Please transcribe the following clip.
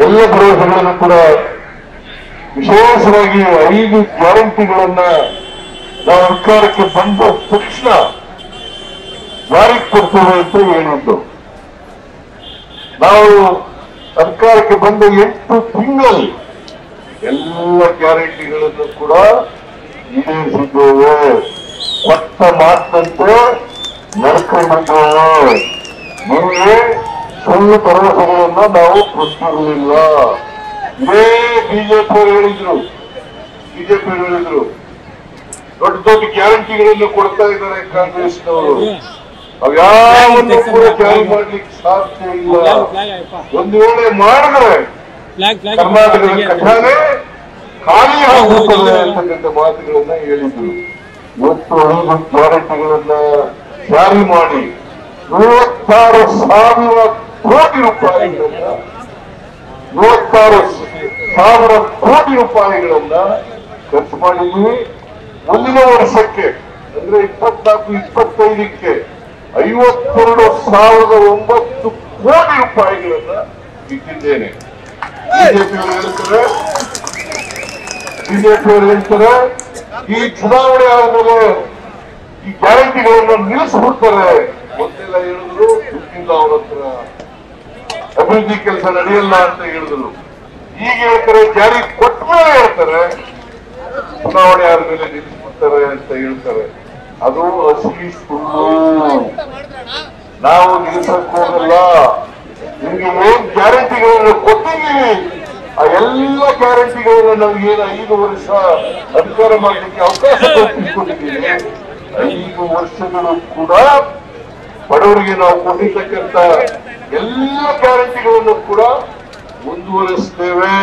ಎಲ್ಲ ಭರವಸೆಗಳನ್ನು ಕೂಡ ವಿಶೇಷವಾಗಿ 5 ಗ್ಯಾರಂಟಿಗಳನ್ನ ನಾವು ಸರ್ಕಾರಕ್ಕೆ ಬಂದ ತಕ್ಷಣ ಜಾರಿಗೆ ಕೊಡ್ತೇವೆ ಅಂತ ಹೇಳಿದ್ದು. ನಾವು ಸರ್ಕಾರಕ್ಕೆ ಬಂದ 8 ತಿಂಗಳಲ್ಲಿ ಎಲ್ಲ ಗ್ಯಾರಂಟಿಗಳನ್ನು ಕೂಡ ಈಡೇರಿಸಿದ್ದೇವೆ. ಕೊಟ್ಟ ಮಾತಂತೆ ನಡ್ಕೊಂಡಿದ್ದೇವೆ. ನಿಮಗೆ ಸುಳ್ಳು ಭರವಸೆಗಳನ್ನ ನಾವು ಕೊಟ್ಟಿರಲಿಲ್ಲ. ಇದೇ ಬಿಜೆಪಿಯವರು ಹೇಳಿದ್ರು ದೊಡ್ಡ ದೊಡ್ಡ ಗ್ಯಾರಂಟಿಗಳನ್ನು ಕೊಡ್ತಾ ಇದ್ದಾರೆ ಕಾಂಗ್ರೆಸ್ನವರು. ಅವ್ಯಾವನ್ನು ಕೂಡ ಜಾರಿ ಮಾಡ್ಲಿಕ್ಕೆ ಸಾಧ್ಯ ಇಲ್ಲ. ಒಂದು ವೇಳೆ ಮಾಡಿದ್ರೆ ಕರ್ನಾಟಕದ ಖಜಾನೆ ಖಾಲಿ ಆಗುತ್ತದೆ ಅಂತಕ್ಕಂಥ ಮಾತುಗಳನ್ನ ಹೇಳಿದ್ರು. ಇವತ್ತು 5 ಗ್ಯಾರಂಟಿಗಳನ್ನ ಜಾರಿ ಮಾಡಿ 36,000 ಕೋಟಿ ರೂಪಾಯಿಗಳನ್ನ 36,000 ಕೋಟಿ ರೂಪಾಯಿಗಳನ್ನ ಖರ್ಚು ಮಾಡಿದ್ವಿ. ಮುಂದಿನ ವರ್ಷಕ್ಕೆ ಅಂದ್ರೆ 24-25ಕ್ಕೆ 52,009 ಕೋಟಿ ರೂಪಾಯಿಗಳನ್ನ ಇಟ್ಟಿದ್ದೇನೆ. ಬಿಜೆಪಿಯವರು ಹೇಳ್ತಾರೆ ಈ ಚುನಾವಣೆ ಆದ್ಮೇಲೆ ಈ ಗ್ಯಾರಂಟಿಗಳನ್ನ ನಿಲ್ಲಿಸ್ಬಿಡ್ತಾರೆ. ಮೊದಲೆಲ್ಲ ಹೇಳಿದ್ರು ದುಡ್ಡಿಲ್ಲ ಅವ್ರ ಹತ್ರ, ಅಭಿವೃದ್ಧಿ ಕೆಲಸ ನಡೆಯಲ್ಲ ಅಂತ ಹೇಳಿದ್ರು. ಈಗ ಹೇಳ್ತಾರೆ ಜಾರಿ ಕೊಟ್ಟ ಮೇಲೆ ಹೇಳ್ತಾರೆ ಚುನಾವಣೆ ಆದ್ಮೇಲೆ ನಿಲ್ಲಿಸ್ಬಿಡ್ತಾರೆ ಅಂತ ಹೇಳ್ತಾರೆ. ಅದು ಅಸಲಿ ಸುಳ್ಳು. ನಾವು ನಿಲ್ಲಿಸಕ್ ಹೋಗಲ್ಲ. ನಿಮ್ಗೆ ಏನ್ ಗ್ಯಾರಂಟಿಗಳನ್ನ ಕೊಟ್ಟಿದ್ದೀವಿ ಆ ಎಲ್ಲ ಗ್ಯಾರಂಟಿಗಳನ್ನ ನಮ್ಗೇನು 5 ವರ್ಷ ಅಧಿಕಾರ ಮಾಡಲಿಕ್ಕೆ ಅವಕಾಶ ಕಲ್ಪಿಸಿಕೊಂಡಿದ್ದೀವಿ. 5 ವರ್ಷಗಳು ಕೂಡ ಬಡವರಿಗೆ ನಾವು ಕೊಟ್ಟಿರ್ತಕ್ಕಂಥ ಎಲ್ಲ ಗ್ಯಾರಂಟಿಗಳನ್ನು ಕೂಡ ಮುಂದುವರಿಸ್ತೇವೆ.